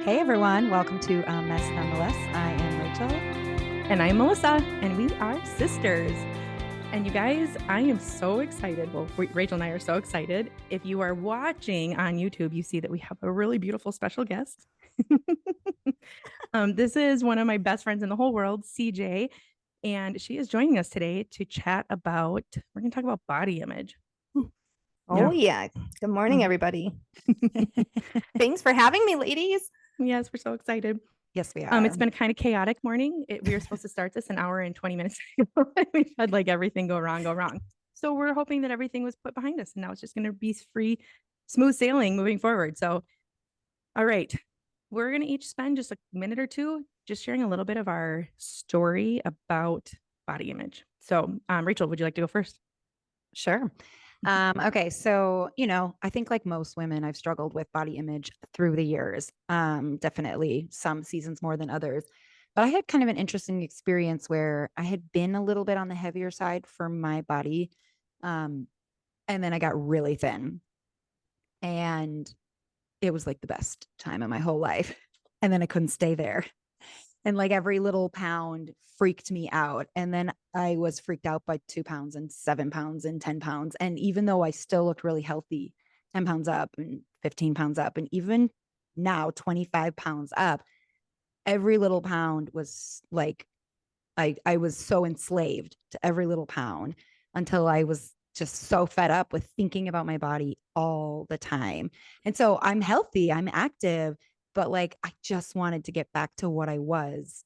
Hey everyone, welcome to Mess Nonetheless. I am Rachel. And I'm Melissa, and we are sisters. And you guys, I am so excited. Well, Rachel and I are so excited. If you are watching on YouTube, you see that we have a really beautiful special guest. This is one of my best friends in the whole world, CJ, and she is joining us today to chat about, we're going to talk about body image. Oh, yeah. Good morning, everybody. Thanks for having me, ladies. Yes, we're so excited. Yes, we are. It's been a kind of chaotic morning. We were supposed to start this an hour and 20 minutes ago. We've had like everything go wrong. So we're hoping that everything was put behind us and now it's just going to be free, smooth sailing moving forward. So, all right, we're going to each spend just a minute or two just sharing a little bit of our story about body image. So, Rachel, would you like to go first? Sure. Okay. So, I think like most women, I've struggled with body image through the years. Definitely some seasons more than others. But I had kind of an interesting experience where I had been a little bit on the heavier side for my body. And then I got really thin. And it was like the best time of my whole life. And then I couldn't stay there. And like every little pound freaked me out. And then I was freaked out by 2 pounds and 7 pounds and 10 pounds. And even though I still looked really healthy, 10 pounds up and 15 pounds up, and even now 25 pounds up, every little pound was like, I was so enslaved to every little pound until I was just so fed up with thinking about my body all the time. And so I'm healthy, I'm active, but like I just wanted to get back to what I was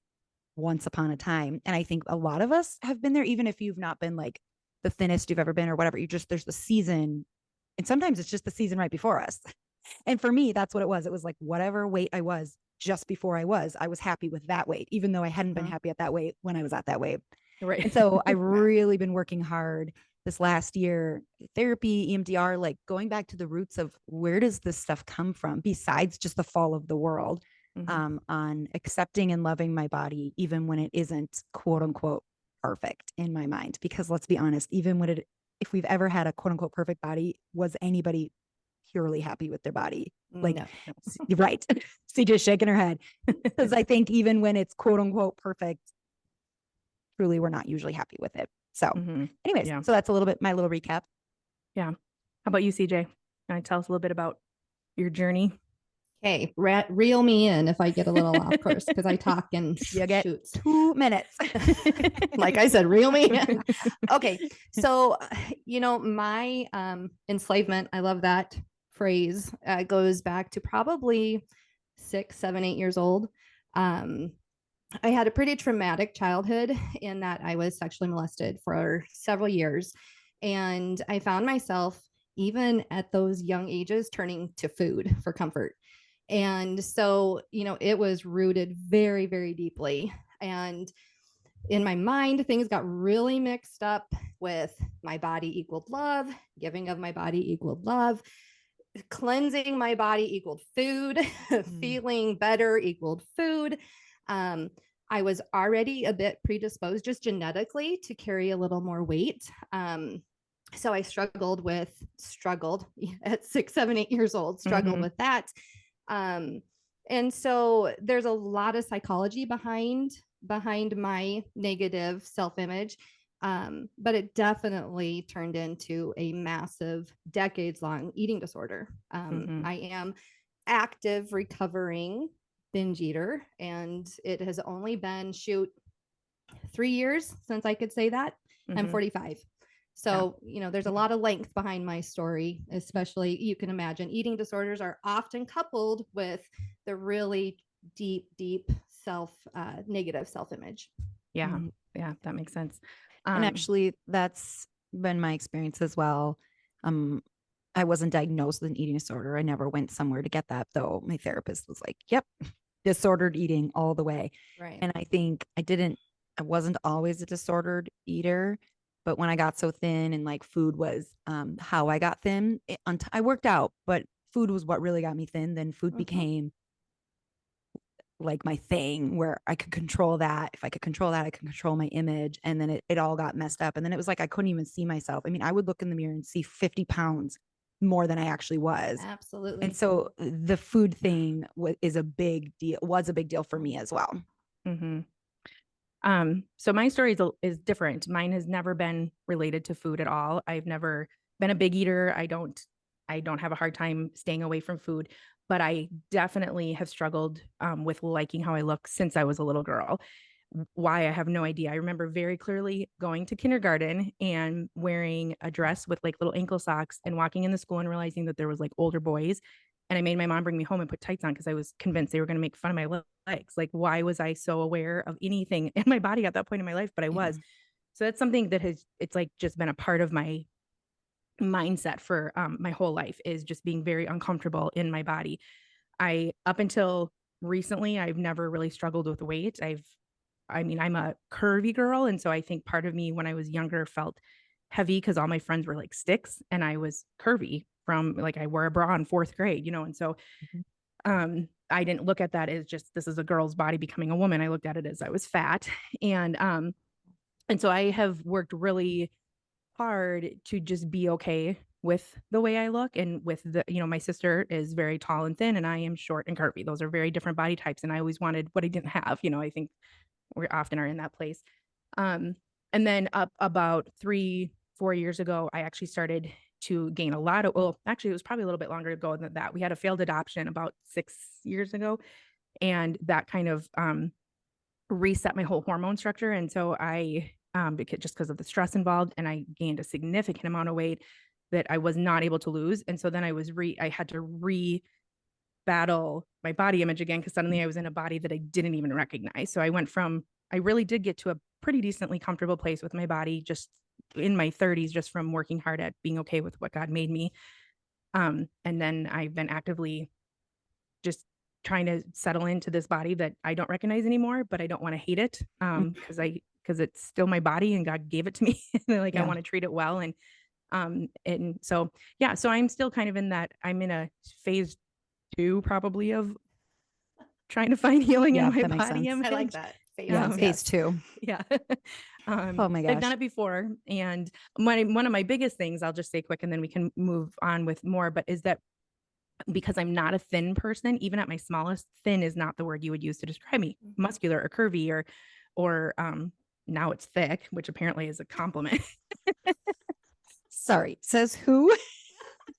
once upon a time. And I think a lot of us have been there, even if you've not been like the thinnest you've ever been or whatever. There's the season. And sometimes it's just the season right before us. And for me, that's what it was. It was like whatever weight I was just before I was happy with that weight, even though I hadn't been happy at that weight when I was at that weight. Right. And so I've really been working hard this last year, therapy, EMDR, like going back to the roots of where does this stuff come from besides just the fall of the world, on accepting and loving my body, even when it isn't quote unquote perfect in my mind. Because let's be honest, even when if we've ever had a quote unquote perfect body, was anybody purely happy with their body? Like, no. Right. CJ's shaking her head because I think even when it's quote unquote perfect, truly, we're not usually happy with it. So anyways, so that's a little bit, my little recap. Yeah. How about you, CJ? Can you tell us a little bit about your journey? Okay. Reel me in if I get a little off course because I talk in you get 2 minutes. Like I said, reel me in. Okay. So, my enslavement, I love that phrase, goes back to probably 6, 7, 8 years old. I had a pretty traumatic childhood in that I was sexually molested for several years. And I found myself, even at those young ages, turning to food for comfort. And so, it was rooted very, very deeply. And in my mind, things got really mixed up with my body equaled love, giving of my body equaled love, cleansing my body equaled food, feeling better equaled food. I was already a bit predisposed just genetically to carry a little more weight. So I struggled at 6, 7, 8 years old, struggled with that. And so there's a lot of psychology behind my negative self-image. But it definitely turned into a massive decades-long eating disorder. I am active recovering binge eater, and it has only been 3 years since I could say that. I'm 45. So, there's a lot of length behind my story, especially you can imagine eating disorders are often coupled with the really deep negative self-image. Yeah. Yeah, that makes sense. And actually that's been my experience as well. I wasn't diagnosed with an eating disorder. I never went somewhere to get that, though my therapist was like, yep, disordered eating all the way. Right. And I think I wasn't always a disordered eater, but when I got so thin and like food was how I got thin, I worked out, but food was what really got me thin. Then food became like my thing where I could control that. If I could control that, I could control my image. And then it all got messed up. And then it was like, I couldn't even see myself. I mean, I would look in the mirror and see 50 pounds more than I actually was. Absolutely. And so the food thing is a big deal, was a big deal for me as well. Mm-hmm. So my story is different. Mine has never been related to food at all. I've never been a big eater. I don't have a hard time staying away from food, but I definitely have struggled with liking how I look since I was a little girl. Why, I have no idea. I remember very clearly going to kindergarten and wearing a dress with like little ankle socks and walking in the school and realizing that there was like older boys. And I made my mom bring me home and put tights on because I was convinced they were going to make fun of my legs. Like, why was I so aware of anything in my body at that point in my life? But I was. So that's something that it's like just been a part of my mindset for my whole life, is just being very uncomfortable in my body. Up until recently, I've never really struggled with weight. I'm a curvy girl. And so I think part of me when I was younger felt heavy because all my friends were like sticks and I was curvy from like, I wore a bra in 4th grade, and so I didn't look at that as just, this is a girl's body becoming a woman. I looked at it as I was fat. And so I have worked really hard to just be okay with the way I look, and with my sister is very tall and thin and I am short and curvy. Those are very different body types. And I always wanted what I didn't have. I think we often are in that place. And then up about 3-4 years ago, I actually started to gain a lot of, well, actually it was probably a little bit longer ago than that. We had a failed adoption about 6 years ago. And that kind of reset my whole hormone structure. And so I, because of the stress involved, and I gained a significant amount of weight that I was not able to lose. And so then I had to battle my body image again, because suddenly I was in a body that I didn't even recognize. So I really did get to a pretty decently comfortable place with my body just in my 30s, just from working hard at being okay with what God made me. And then I've been actively just trying to settle into this body that I don't recognize anymore, but I don't want to hate it because it's still my body and God gave it to me. And I want to treat it well. And so, yeah, so I'm still kind of I'm in a phase 2 probably of trying to find healing in my body image. I like that. Phase 2. Yeah. Oh my gosh. I've done it before. And one of my biggest things, I'll just say quick and then we can move on with more, but is that because I'm not a thin person, even at my smallest, thin is not the word you would use to describe me, muscular or curvy or now it's thick, which apparently is a compliment. Sorry, says who?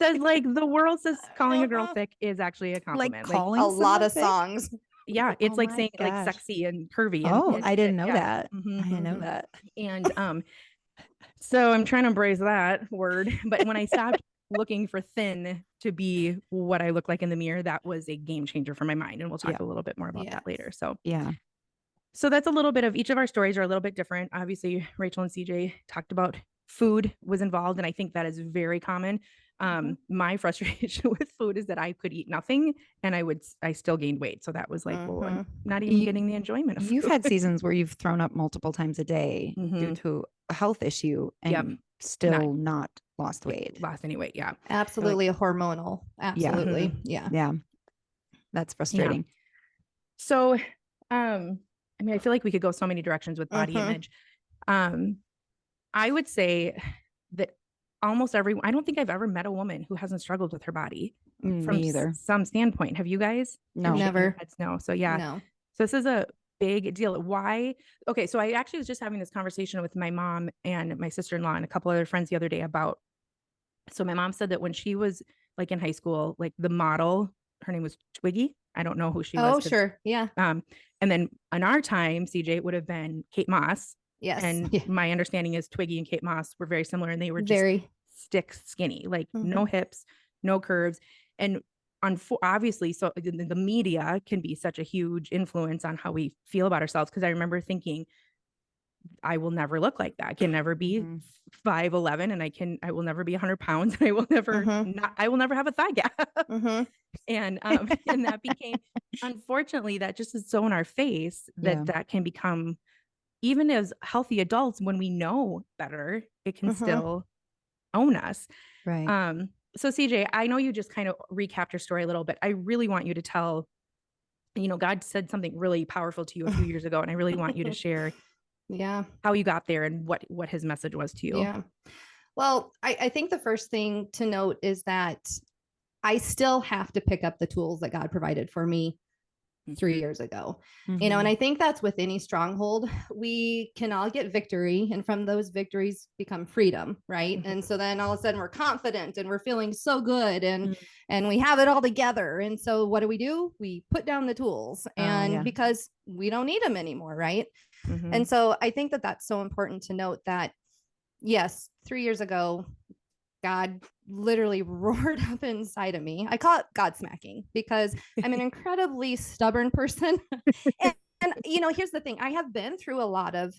Says like the world says calling a girl thick is actually a compliment. Like calling a lot of thick? songs. Yeah, it's like my saying like gosh. sexy and curvy. Oh, I didn't know yeah. that. Mhm, I didn't know mhm. that. And so I'm trying to embrace that word. But when I stopped looking for thin to be what I look like in the mirror, that was a game changer for my mind. And we'll talk a little bit more about that later. So Yeah. So that's a little bit of, each of our stories are a little bit different. Obviously, Rachel and CJ talked about food was involved, and I think that is very common. My frustration with food is that I could eat nothing and I still gained weight. So that was like, well, I'm not even getting the enjoyment of food. You've had seasons where you've thrown up multiple times a day due to a health issue and still not lost weight. Lost any weight, yeah. Absolutely a hormonal. Absolutely. Yeah. That's frustrating. Yeah. So, I feel like we could go so many directions with body image. I would say that almost everyone, I don't think I've ever met a woman who hasn't struggled with her body from either. some standpoint. Have you guys? No, never. No. So yeah. No. So this is a big deal. Why? Okay. So I actually was just having this conversation with my mom and my sister-in-law and a couple other friends the other day so my mom said that when she was like in high school, like the model, her name was Twiggy. I don't know who she was. Oh, sure. Yeah. And then in our time, CJ, it would have been Kate Moss. Yes. And my understanding is Twiggy and Kate Moss were very similar, and they were just very stick skinny, like no hips, no curves. And obviously, so the media can be such a huge influence on how we feel about ourselves. Because I remember thinking, I will never look like that. I can never be 5'11", and I will never be 100 pounds. And I will never I will never have a thigh gap. And that became, unfortunately, that just is so in our face that can become, even as healthy adults, when we know better, it can still own us. Right. So CJ, I know you just kind of recapped your story a little bit. I really want you to tell, God said something really powerful to you a few years ago, and I really want you to share how you got there and what his message was to you. Yeah. Well, I think the first thing to note is that I still have to pick up the tools that God provided for me 3 years ago. And Mhm. I think that's with any stronghold. We can all get victory, and from those victories become freedom, right? And so then all of a sudden we're confident and we're feeling so good, Mm. and we have it all together. And so what do? We put down the tools, and yeah. because we don't need them anymore, right? Mhm. And so I think that that's so important to note that, yes, 3 years ago, God literally roared up inside of me. I call it God smacking because I'm an incredibly stubborn person. and, here's the thing. I have been through a lot of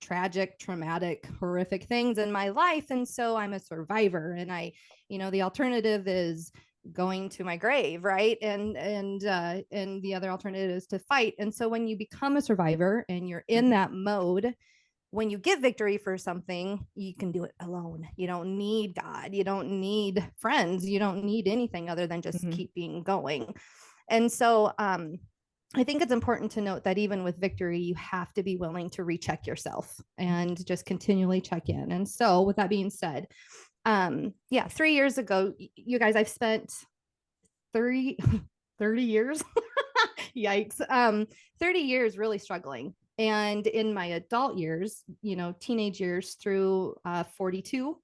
tragic, traumatic, horrific things in my life. And so I'm a survivor. And the alternative is going to my grave, right? And the other alternative is to fight. And so when you become a survivor and you're in that mode, when you get victory for something, you can do it alone. You don't need God. You don't need friends. You don't need anything other than just keeping going. And so I think it's important to note that even with victory, you have to be willing to recheck yourself and just continually check in. And so with that being said, 3 years ago, you guys, I've spent 30 years, yikes, 30 years really struggling. And in my adult years, teenage years through 42,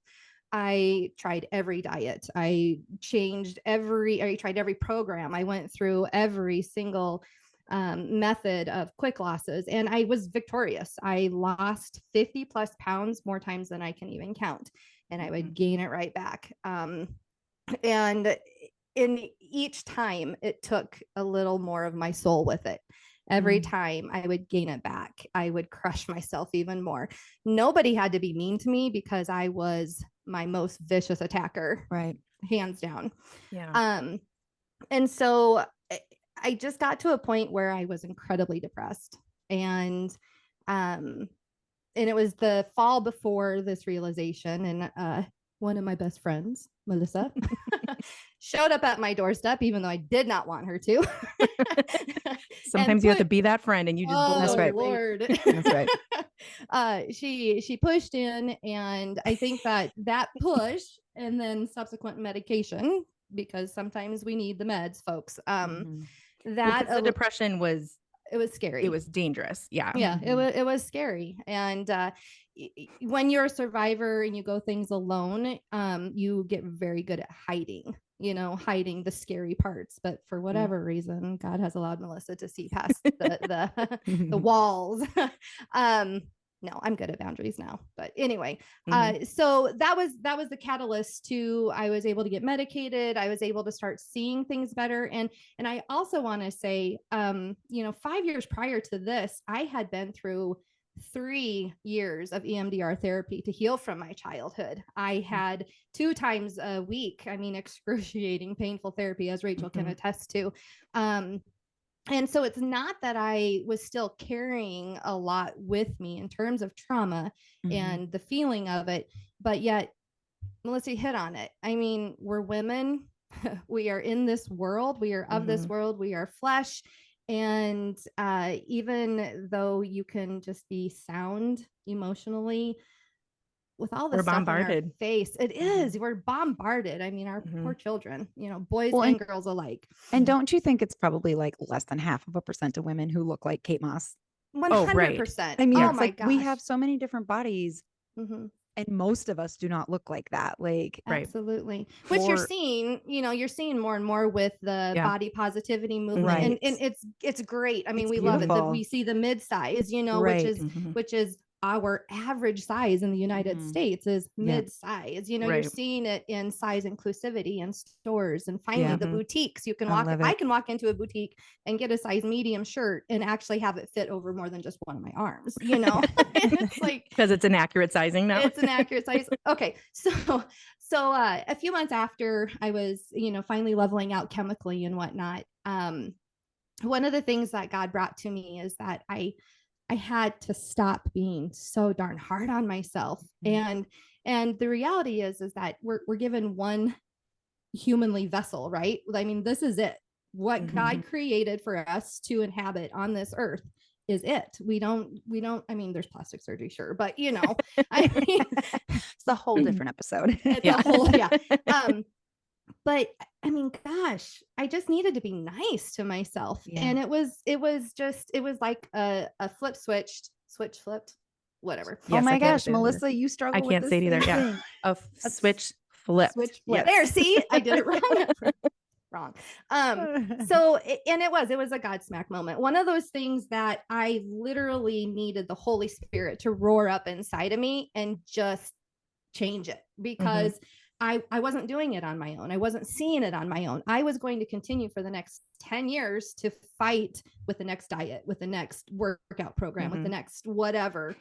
I tried every diet. I tried every program. I went through every single method of quick losses, and I was victorious. I lost 50 plus pounds more times than I can even count, and I would gain it right back. And in each time, it took a little more of my soul with it. Every time I would gain it back, I would crush myself even more. Nobody had to be mean to me because I was my most vicious attacker, Right. hands down. Yeah. And so I just got to a point where I was incredibly depressed. And it was the fall before this realization. And one of my best friends, Melissa, showed up at my doorstep, even though I did not want her to. Sometimes you have to be that friend, and you just Oh, That's right. Lord. That's right. She pushed in, and I think that push and then subsequent medication, because sometimes we need the meds, folks. Mhm. That the depression was it was scary. It was dangerous. Yeah. Yeah, it was scary. And when you're a survivor and you go things alone, you get very good at hiding the scary parts. But for whatever reason, God has allowed Melissa to see past the walls. No, I'm good at boundaries now. But anyway, so that was the catalyst to, I was able to get medicated. I was able to start seeing things better. And I also want to say, 5 years prior to this, I had been through 3 years of EMDR therapy to heal from my childhood. I had 2 times a week, excruciating, painful therapy, as Rachel can attest to. And so it's not that I was still carrying a lot with me in terms of trauma and the feeling of it, but yet Melissa hit on it. We're women. We are in this world. We are of this world. We are flesh. And even though you can just be sound emotionally, with all this We're stuff in our bombarded. face, it is. We're bombarded. Our poor children, boys and girls alike. And don't you think it's probably like less than 0.5% of women who look like Kate Moss? 100%. Oh Oh my gosh. We gosh. have so many different bodies. And most of us do not look like that. Like, absolutely. Which you're seeing more and more with the body positivity movement. Right. And it's great. It's we love it. beautiful. We see the mid-size, Right. which is our average size in the United States is mid-size. You're seeing it in size inclusivity in stores, and finally the boutiques. You can I can walk into a boutique and get a size medium shirt and actually have it fit over more than just one of my arms. It's like, because it's an accurate sizing now. It's an accurate size. Okay. So a few months after I was, finally leveling out chemically and whatnot, one of the things that God brought to me is that I had to stop being so darn hard on myself. And the reality is that we're given one humanly vessel, right? This is it. What God created for us to inhabit on this earth. is it. We don't, I mean, there's plastic surgery, sure, but you know, I mean, It's a whole different episode. it's a whole, yeah. But I mean, gosh, I just needed to be nice to myself. Yeah. And it was like a flipped, whatever. Yes, oh my I can't gosh, say that either. Melissa, you struggle I with can't the say it either. same Yeah. thing. A A switch flipped. switch Yes. flip. There, see, I did it wrong. So it was a Godsmack moment. One of those things that I literally needed the Holy Spirit to roar up inside of me and just change it, because I wasn't doing it on my own. I wasn't seeing it on my own. I was going to continue for the next 10 years to fight with the next diet, with the next workout program, with the next whatever.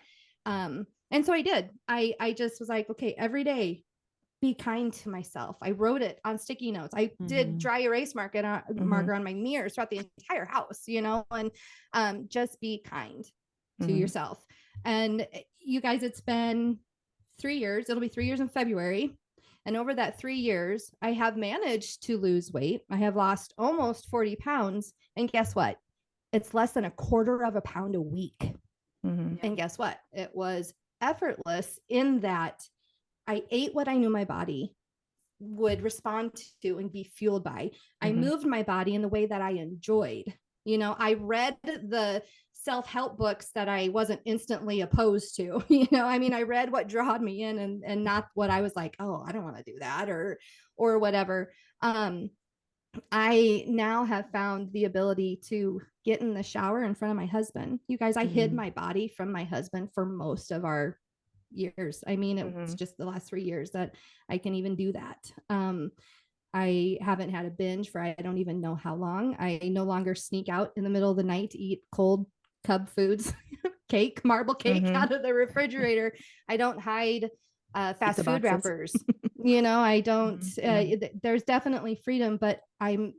And so I did. I just was like, okay, every day, be kind to myself. I wrote it on sticky notes. I did dry erase marker on my mirrors throughout the entire house, you know, and just be kind to yourself. And you guys, it's been 3 years. It'll be 3 years in February. And over that 3 years, I have managed to lose weight. I have lost almost 40 pounds. And guess what? It's less than 1/4 pound a week. And guess what? It was effortless in that I ate what I knew my body would respond to and be fueled by. I moved my body in the way that I enjoyed. You know, I read the self-help books that I wasn't instantly opposed to. You know, I mean, I read what drawed me in and not what I was like, oh, I don't want to do that or whatever. I now have found the ability to get in the shower in front of my husband. You guys, I hid my body from my husband for most of our years. I mean, it's just the last 3 years that I can even do that. I haven't had a binge for I don't even know how long. I no longer sneak out in the middle of the night to eat cold Cub Foods cake, marble cake out of the refrigerator. I don't hide fast food wrappers. You know, I don't. There's definitely freedom, but I'm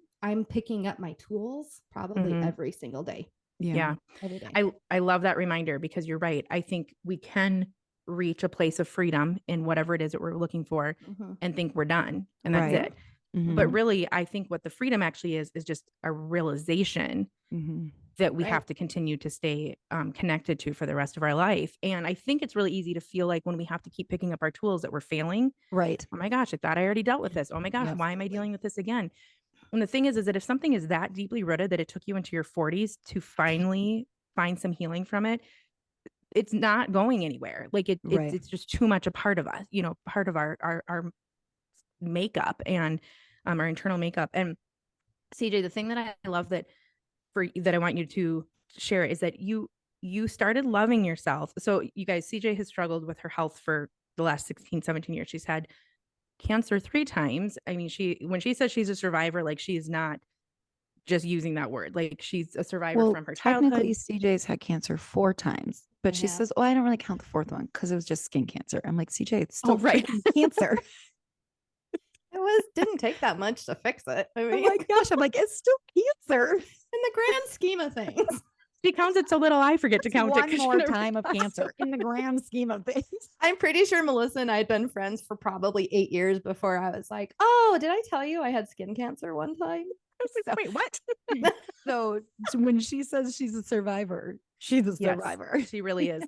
picking up my tools probably every single day. Yeah. Every day. I love that reminder, because you're right. I think we can reach a place of freedom in whatever it is that we're looking for and think we're done and that's it. But really, I think what the freedom actually is just a realization that we have to continue to stay connected to for the rest of our life. And I think it's really easy to feel like when we have to keep picking up our tools that we're failing. Right. Oh my gosh, I thought I already dealt with this. Oh my gosh, why am I dealing with this again? And the thing is that if something is that deeply rooted that it took you into your 40s to finally find some healing from it, it's not going anywhere. Like it's just too much a part of us, you know, part of our makeup and our internal makeup. And CJ, the thing that I love that I want you to share is that you started loving yourself. So you guys, CJ has struggled with her health for the last 16, 17 years. She's had cancer 3 times. I mean, when she says she's a survivor, like she's not just using that word, like she's a survivor from her childhood. Technically, CJ's had cancer 4 times, but she says, "Oh, I don't really count the 4th one because it was just skin cancer." I'm like, CJ, it's still cancer. It didn't take that much to fix it. I mean, oh my gosh, I'm like, it's still cancer in the grand scheme of things. She counts it so little, I forget to count one it. more time of cancer in the grand scheme of things. I'm pretty sure Melissa and I had been friends for probably 8 years before I was like, oh, did I tell you I had skin cancer one time? Wait, what? So when she says she's a survivor, she's a survivor. Yes, she really is.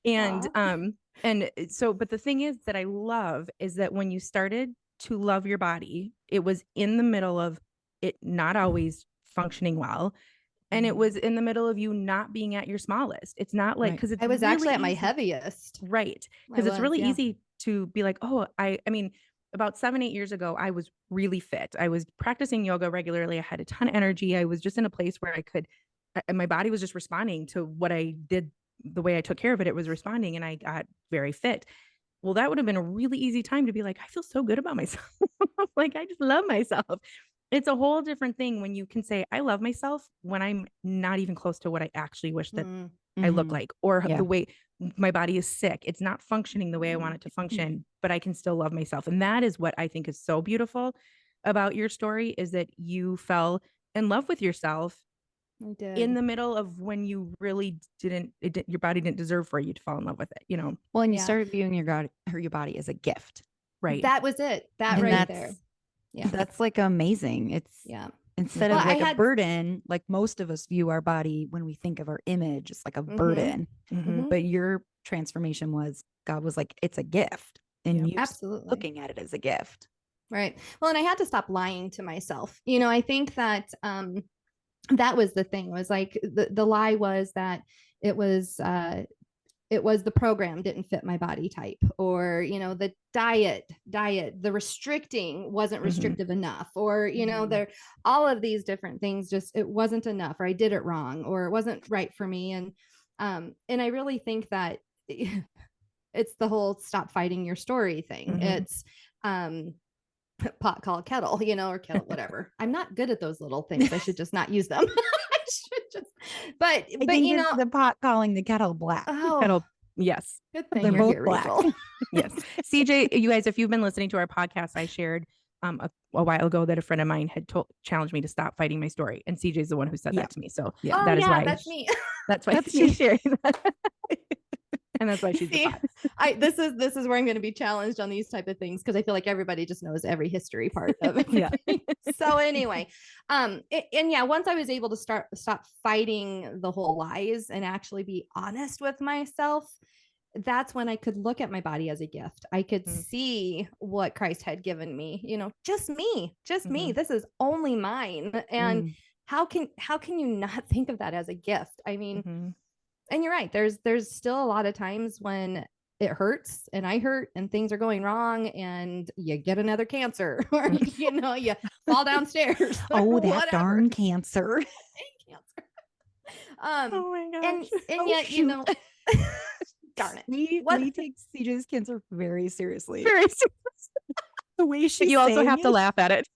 And so, but the thing is that I love is that when you started to love your body, it was in the middle of it not always functioning well. And it was in the middle of you not being at your smallest. It's not like, because it's I was really actually at my easy. heaviest. Right. Because it's really easy to be like, oh, I mean, about 7-8 years ago, I was really fit. I was practicing yoga regularly. I had a ton of energy. I was just in a place where I could, and my body was just responding to what I did, the way I took care of it. It was responding, and I got very fit. Well, that would have been a really easy time to be like, I feel so good about myself. Like, I just love myself. It's a whole different thing when you can say, I love myself when I'm not even close to what I actually wish that I look like, or the way my body is sick. It's not functioning the way I want it to function, but I can still love myself. And that is what I think is so beautiful about your story, is that you fell in love with yourself in the middle of when you really your body didn't deserve for you to fall in love with it, you know? Well, and you started viewing your body as a gift. Right. That was it. That And right there. Yeah. That's like amazing. It's Instead Well, of I like a had- burden, like most of us view our body when we think of our image, it's like a burden. Mhm. But your transformation was God was like, it's a gift. And Yep. you Absolutely. looking at it as a gift. Right. Well, and I had to stop lying to myself. You know, I think that that was the thing, was like the lie was that it was the program didn't fit my body type, or, you know, the diet, the restricting wasn't restrictive enough, or, you know, there, all of these different things, just, it wasn't enough, or I did it wrong, or it wasn't right for me. And I really think that it's the whole stop fighting your story thing. It's pot call kettle, you know, or kettle, whatever. I'm not good at those little things. I should just not use them. I should just, I but think you it's know, the pot calling the kettle black. oh, Kettle, yes. good thing They're you're both here, black. Rachel. Yes. CJ, you guys, if you've been listening to our podcast, I shared a while ago that a friend of mine had challenged me to stop fighting my story. And CJ's the one who said Yeah. that to me. So Yeah. Oh, that is yeah, why that's me. that's why That's she's me. sharing that. And that's why she's the See, pot. this is where I'm going to be challenged on these type of things, because I feel like everybody just knows every history part of it. Yeah. So anyway, and yeah, once I was able to stop fighting the whole lies and actually be honest with myself, that's when I could look at my body as a gift. I could see what Christ had given me, you know, just me. This is only mine. And how can you not think of that as a gift? I mean, and you're right. There's still a lot of times when it hurts and I hurt and things are going wrong and you get another cancer, or, you know, you fall downstairs. Oh, that whatever. darn cancer. Cancer. Oh my gosh. And Oh, yet, you shoot. know, darn it. We What- take CJ's cancer very seriously. Very serious. The way she's You also saying have to it, laugh at it.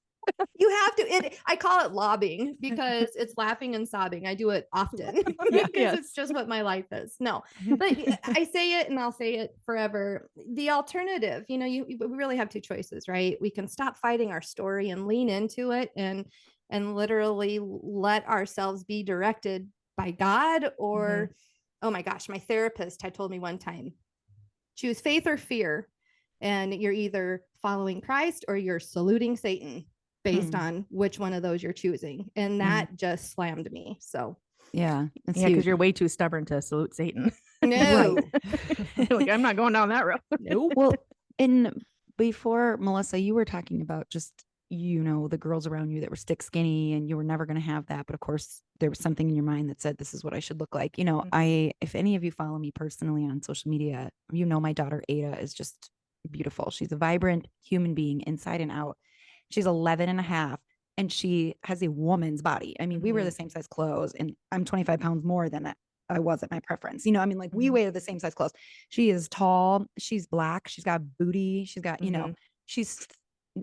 You have to. I call it lobbing, because it's laughing and sobbing. I do it often because yes. it's just what my life is. No, but I say it and I'll say it forever. The alternative, you know, we really have two choices, right? We can stop fighting our story and lean into it and literally let ourselves be directed by God, or, oh my gosh, my therapist had told me one time, choose faith or fear, and you're either following Christ or you're saluting Satan, based on which one of those you're choosing. And that just slammed me. So yeah, it's Yeah, because huge. you're way too stubborn to salute Satan. no, You're like, I'm not going down that road. nope. Well, and before, Melissa, you were talking about just, you know, the girls around you that were stick skinny and you were never going to have that. But of course, there was something in your mind that said, this is what I should look like. You know, if any of you follow me personally on social media, you know, my daughter Ada is just beautiful. She's a vibrant human being inside and out. She's 11 and a half and she has a woman's body. I mean, we wear the same size clothes and I'm 25 pounds more than I was at my preference. You know, I mean, like we wear the same size clothes. She is tall. She's black. She's got booty. She's got, you know, she's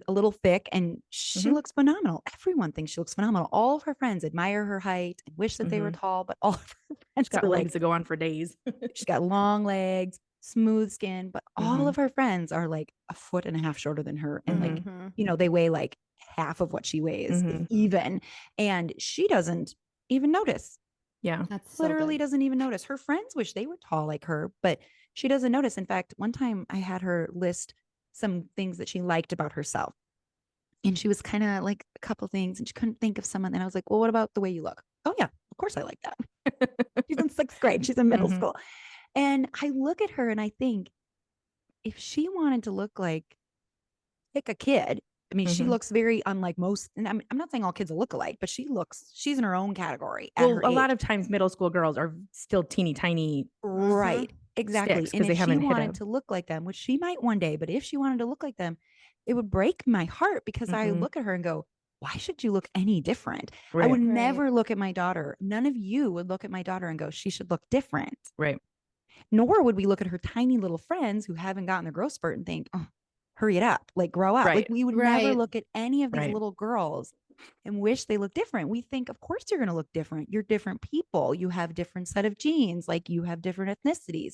a little thick and she looks phenomenal. Everyone thinks she looks phenomenal. All of her friends admire her height and wish that they were tall, but all of her friends Got are legs like, to go on for days. she's got long legs, smooth skin, but all of her friends are like a foot and a half shorter than her. And like, you know, they weigh like half of what she weighs, if even. And she doesn't even notice. Yeah. That's so Literally good. doesn't even notice. Her friends wish they were tall like her, but she doesn't notice. In fact, one time I had her list some things that she liked about herself. And she was kind of like a couple things and she couldn't think of someone. And I was like, well, what about the way you look? Oh yeah, of course I like that. She's in 6th grade. She's in middle school. And I look at her and I think, if she wanted to look like a kid, I mean, she looks very unlike most, and I'm not saying all kids will look alike, but she's in her own category. At Well, her a lot age. of times middle school girls are still teeny tiny. Right. Exactly. Sticks, 'cause And they if she haven't hit wanted a- to look like them, which she might one day, but if she wanted to look like them, it would break my heart because I look at her and go, why should you look any different? I would Right. never look at my daughter. None of you would look at my daughter and go, she should look different. Right. Nor would we look at her tiny little friends who haven't gotten their growth spurt and think, oh, hurry it up, like grow up. Like Right. we would never Right. look at any of these Right. little girls and wish they looked different. We think, of course, you're going to look different. You're different people. You have different set of genes, like you have different ethnicities.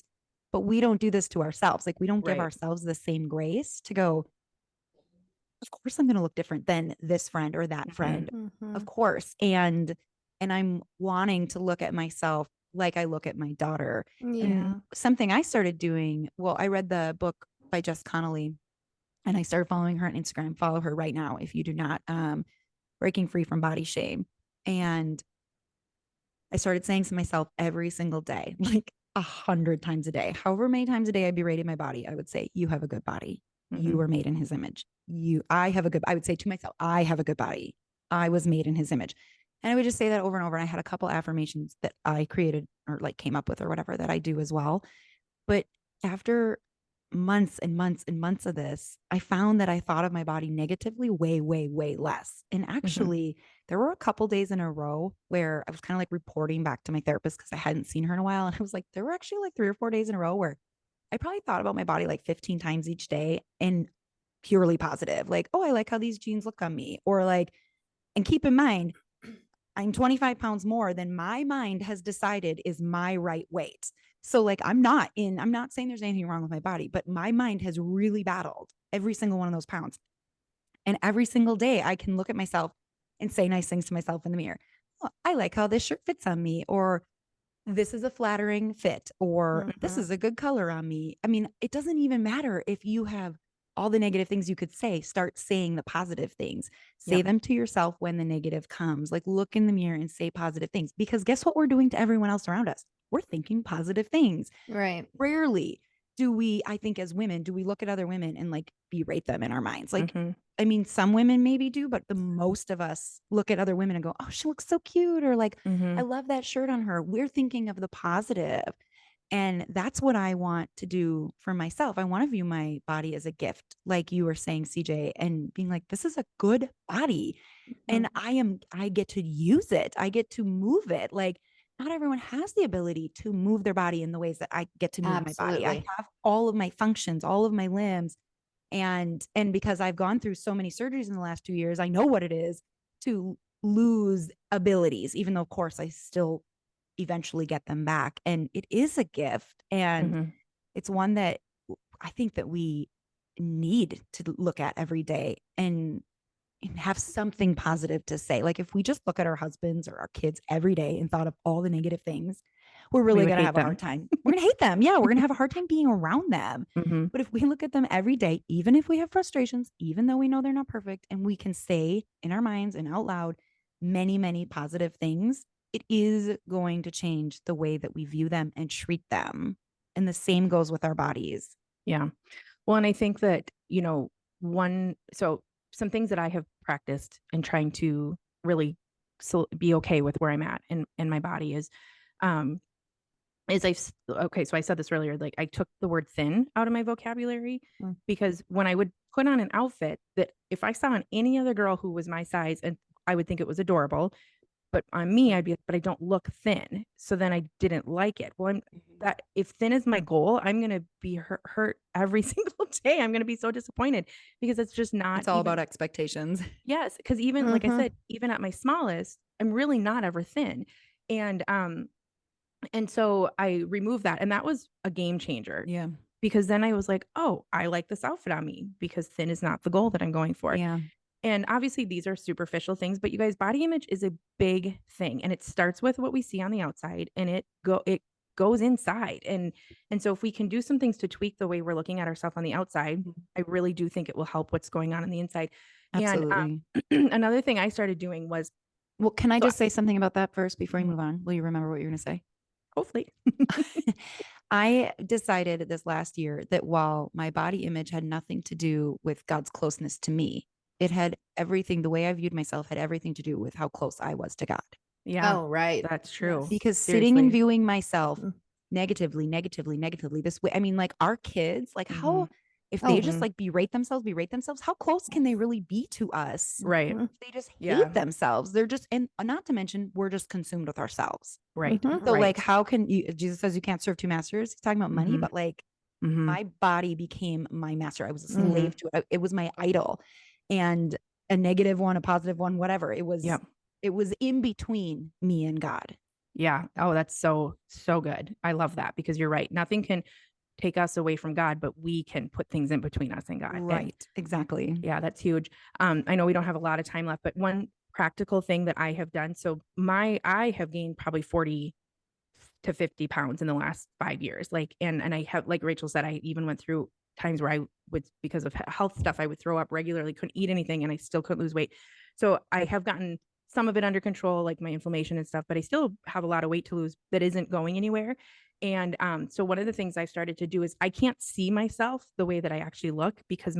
But we don't do this to ourselves. Like we don't give Right. ourselves the same grace to go, of course I'm going to look different than this friend or that friend. Of course. And I'm wanting to look at myself like I look at my daughter. Yeah. And something I started doing, well, I read the book by Jess Connolly and I started following her on Instagram. Follow her right now if you do not. breaking free from body shame. And I started saying to myself every single day, like 100 times a day, however many times a day I berated my body, I would say, you have a good body. You were made in his image. I would say to myself, I have a good body. I was made in his image. And I would just say that over and over. And I had a couple affirmations that I created or like came up with or whatever that I do as well. But after months and months and months of this, I found that I thought of my body negatively way, way, way less. And actually, there were a couple days in a row where I was kind of like reporting back to my therapist because I hadn't seen her in a while. And I was like, there were actually like 3 or 4 days in a row where I probably thought about my body like 15 times each day and purely positive. Like, oh, I like how these jeans look on me. Or like, and keep in mind, I'm 25 pounds more than my mind has decided is my right weight. So like I'm not saying there's anything wrong with my body, but my mind has really battled every single one of those pounds. And every single day I can look at myself and say nice things to myself in the mirror. Oh, I like how this shirt fits on me, or this is a flattering fit, or this is a good color on me. I mean, it doesn't even matter if you have all the negative things you could say. Start saying the positive things. Say them to yourself when the negative comes. Like look in the mirror and say positive things, because guess what we're doing to everyone else around us? We're thinking positive things. Right. Rarely do we, I think as women, do we look at other women and like berate them in our minds? Like, I mean, some women maybe do, but the most of us look at other women and go, oh, she looks so cute. Or like, I love that shirt on her. We're thinking of the positive. And that's what I want to do for myself. I want to view my body as a gift, like you were saying, CJ, and being like, this is a good body. And I get to use it. I get to move it. Like, not everyone has the ability to move their body in the ways that I get to move my body. I have all of my functions, all of my limbs. And because I've gone through so many surgeries in the last 2 years, I know what it is to lose abilities, even though of course I still eventually get them back. And it is a gift. And it's one that I think that we need to look at every day and have something positive to say. Like if we just look at our husbands or our kids every day and thought of all the negative things, we're really going to have a hard time. We're going to hate them. Yeah. We're going to have a hard time being around them. But if we look at them every day, even if we have frustrations, even though we know they're not perfect, and we can say in our minds and out loud many, many positive things, it is going to change the way that we view them and treat them. And the same goes with our bodies. Yeah. Well, and I think that, you know, some things that I have practiced in trying to really be okay with where I'm at in my body is so I said this earlier, like I took the word thin out of my vocabulary because when I would put on an outfit that if I saw on any other girl who was my size, and I would think it was adorable, but on me, I'd be like, but I don't look thin. So then I didn't like it. Well, that if thin is my goal, I'm going to be hurt every single day. I'm going to be so disappointed because it's just not. It's all about expectations. Yes. Because even like I said, even at my smallest, I'm really not ever thin. And so I removed that, and that was a game changer. Yeah. Because then I was like, oh, I like this outfit on me because thin is not the goal that I'm going for. Yeah. And obviously these are superficial things, but you guys, body image is a big thing, and it starts with what we see on the outside, and it goes inside. And so if we can do some things to tweak the way we're looking at ourselves on the outside, I really do think it will help what's going on the inside. Absolutely. And another thing I started doing was, well, can I just say something about that first before you move on? Will you remember what you're going to say? Hopefully. I decided this last year that while my body image had nothing to do with God's closeness to me, it had everything, the way I viewed myself had everything to do with how close I was to God. Yeah. Oh, right. That's true. Yes. Because Seriously. sitting and viewing myself negatively, this way, I mean, like our kids, like how, if they just like berate themselves, how close can they really be to us? Right. They just hate themselves. They're just, and not to mention, we're just consumed with ourselves. Right. So like, how can you, Jesus says you can't serve two masters. He's talking about money, but like my body became my master. I was a slave to it. It was my idol, and a negative one, a positive one, whatever. It was, it was in between me and God. Yeah. Oh, that's so good. I love that, because you're right. Nothing can take us away from God, but we can put things in between us and God. Right. And exactly. yeah, that's huge. I know we don't have a lot of time left, but one practical thing that I have done. So I have gained probably 40 to 50 pounds in the last 5 years. Like, and I have, like Rachel said, I even went through times where I would, because of health stuff, I would throw up regularly, couldn't eat anything, and I still couldn't lose weight. So I have gotten some of it under control, like my inflammation and stuff, but I still have a lot of weight to lose that isn't going anywhere. And so one of the things I've started to do is I can't see myself the way that I actually look because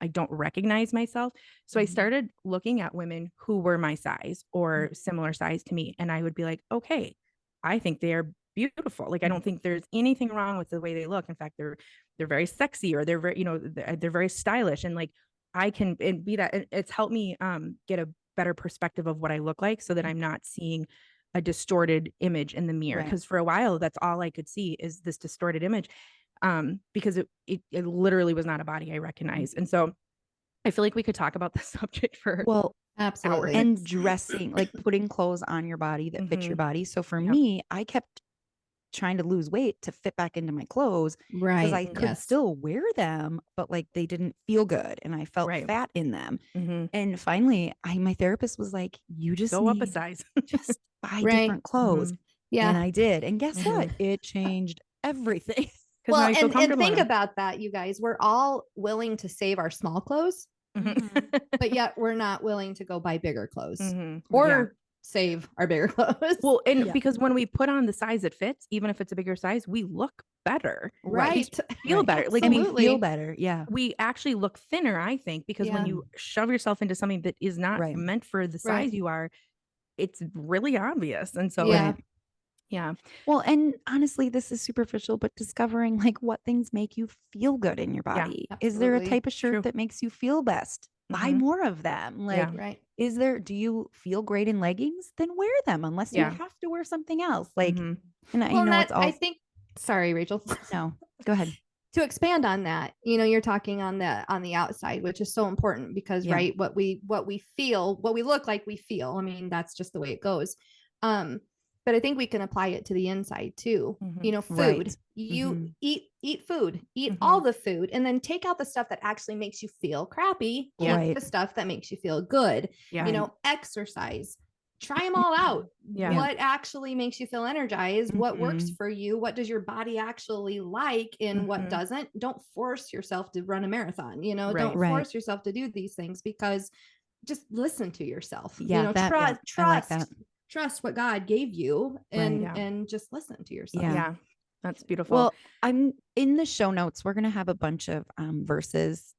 I don't recognize myself. So I started looking at women who were my size or similar size to me. And I would be like, okay, I think they are beautiful. Like, I don't think there's anything wrong with the way they look. In fact, they're very sexy, or they're very, you know, they're very stylish. And like, I can be that. It's helped me get a better perspective of what I look like, so that I'm not seeing a distorted image in the mirror. Right. Because for a while, that's all I could see is this distorted image, because it literally was not a body I recognized. And so I feel like we could talk about this subject for Well, Absolutely. and dressing, like putting clothes on your body that fit your body. So for Yep. me, I kept trying to lose weight to fit back into my clothes because Right. I could still wear them, but like they didn't feel good and I felt Right. fat in them. Mm-hmm. And finally, my therapist was like, you just Go up a need size. just buy Right. different clothes. Yeah. And I did. And guess what? Mhm. It changed everything. Because Well, now I feel and comfortable think in 'em. about that, you guys. We're all willing to save our small clothes, Mhm. but yet we're not willing to go buy bigger clothes Mhm. or Yeah. save our bigger clothes. Well, and Yeah. because when we put on the size that fits, even if it's a bigger size, we look better. right. Feel Right. better. Like Absolutely. We feel better. Yeah. we actually look thinner, I think, because when Yeah. you shove yourself into something that is not Right. meant for the size Right. you are, it's really obvious. And so, Yeah. Right. yeah. Well, and honestly, this is superficial, but discovering like what things make you feel good in your Yeah, body. Is there a absolutely. type of shirt True. that makes you feel best? Buy Mhm. more of them. Like, Yeah. Right. do you feel great in leggings? Then wear them unless Yeah. you have to wear something else. Like, Mhm. and I Well, and know that it's all, I think. Sorry, Rachel. no, go ahead. To expand on that, you're talking on the outside, which is so important because Yeah. right, what we feel, what we look like, we feel. I mean, that's just the way it goes. But I think we can apply it to the inside too. Mhm. Food. Right. You Mhm. eat food, eat Mhm. all the food, and then take out the stuff that actually makes you feel crappy. Yeah. Eat Right. the stuff that makes you feel good. Yeah. Exercise. Try them all out. Yeah. What actually makes you feel energized? What works Mhm. for you? What does your body actually like and what Mhm. doesn't? Don't force yourself to run a marathon. Right. Don't Right. force yourself to do these things because just listen to yourself. Yeah, that- I like Trust that. trust what God gave you and Yeah. and just listen to yourself. Yeah. Yeah. That's beautiful. Well, I'm in the show notes. We're going to have a bunch of verses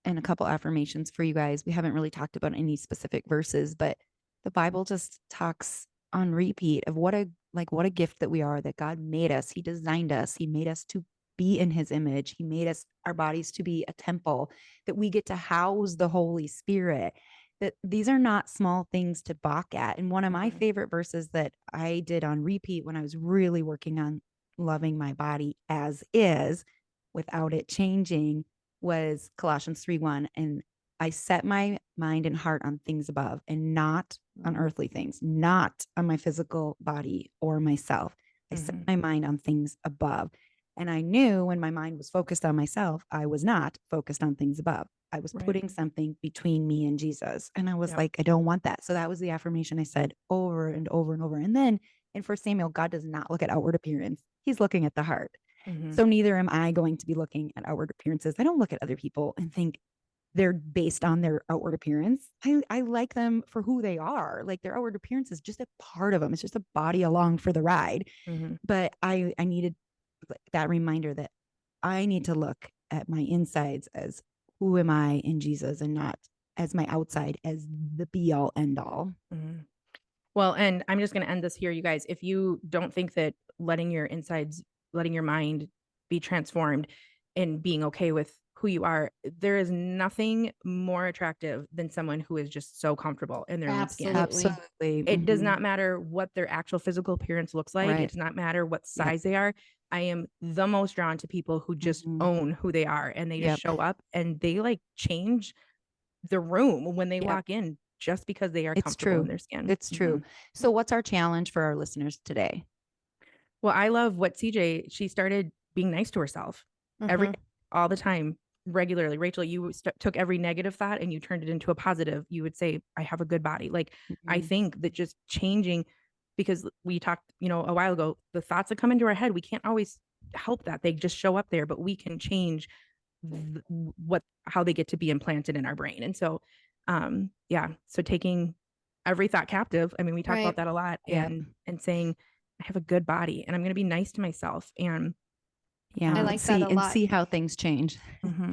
and a couple affirmations for you guys. We haven't really talked about any specific verses, but the Bible just talks on repeat of what a gift that we are, that God made us. He designed us. He made us to be in his image. He made us, our bodies, to be a temple, that we get to house the Holy Spirit. That these are not small things to balk at. And one of my Mhm. favorite verses that I did on repeat when I was really working on loving my body as is without it changing was Colossians 3:1. And I set my mind and heart on things above and not on earthly things, not on my physical body or myself. I set Mhm. my mind on things above. And I knew when my mind was focused on myself, I was not focused on things above. I was Right. putting something between me and Jesus. And I was Yep. like, I don't want that. So that was the affirmation I said over and over and over. And then in 1 Samuel, God does not look at outward appearance. He's looking at the heart. Mhm. So neither am I going to be looking at outward appearances. I don't look at other people and think they're based on their outward appearance. I like them for who they are. Like their outward appearance is just a part of them. It's just a body along for the ride. Mhm. But I needed that reminder that I need to look at my insides as who am I in Jesus and not as my outside as the be all end all. Mhm. Well, and I'm just going to end this here, you guys. If you don't think that letting your insides, letting your mind be transformed and being okay with who you are, there is nothing more attractive than someone who is just so comfortable in their own skin. Absolutely. Absolutely. It does Mhm. not matter what their actual physical appearance looks like. Right. It does not matter what Yep. size they are. I am the most drawn to people who just Mhm. own who they are and they Yep. just show up and they like change the room when they Yep. walk in just because they are It's comfortable true. in their skin. It's true. So what's our challenge for our listeners today? Well, I love what she started being nice to herself every Mhm. day, all the time, regularly. Rachel, you took every negative thought and you turned it into a positive. You would say, I have a good body. Like, I Mhm. think that just changing, because we talked, a while ago, the thoughts that come into our head, we can't always help that. They just show up there, but we can change how they get to be implanted in our brain. And so, so taking every thought captive. I mean, we talk Right. about that a lot, Yeah. and saying, I have a good body and I'm going to be nice to myself. And Yeah. I and like that see a and lot. see how things change.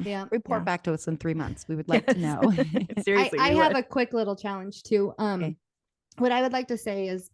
Yeah. Report Yeah. back to us in 3 months. We would like to Yes. know. Seriously, I we have would. a quick little challenge too. Okay. What I would like to say is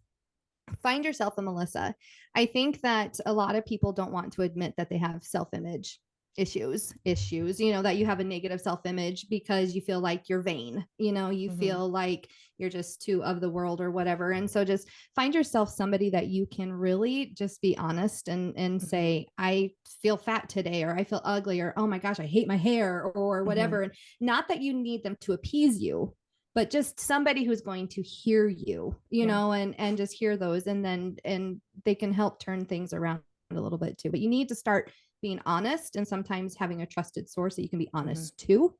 find yourself a Melissa. I think that a lot of people don't want to admit that they have self-image issues, that you have a negative self-image because you feel like you're vain, you feel like you're just too of the world or whatever. And so just find yourself somebody that you can really just be honest and say, I feel fat today, or I feel ugly, or, oh my gosh, I hate my hair, or whatever. And not that you need them to appease you, but just somebody who's going to hear you, and just hear those, and they can help turn things around a little bit too. But you need to start being honest, and sometimes having a trusted source that you can be honest to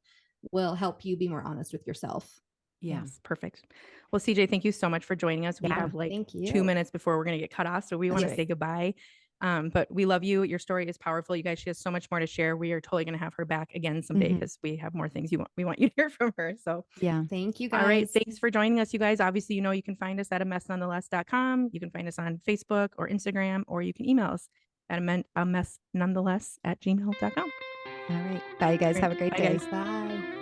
will help you be more honest with yourself. Yeah. Yes, perfect. Well, CJ, thank you so much for joining us. We Yeah, have like thank 2 you. minutes before we're going to get cut off. So we want to right. say goodbye. But we love you. Your story is powerful. You guys, she has so much more to share. We are totally going to have her back again someday because we have more things we want you to hear from her. So Yeah. Thank you guys. all right. Thanks for joining us, you guys. Obviously, you can find us at amessnonetheless.com. You can find us on Facebook or Instagram, or you can email us at amessnonetheless@gmail.com. All right. Bye, you guys. Great. Have a great Bye, day. guys. Bye.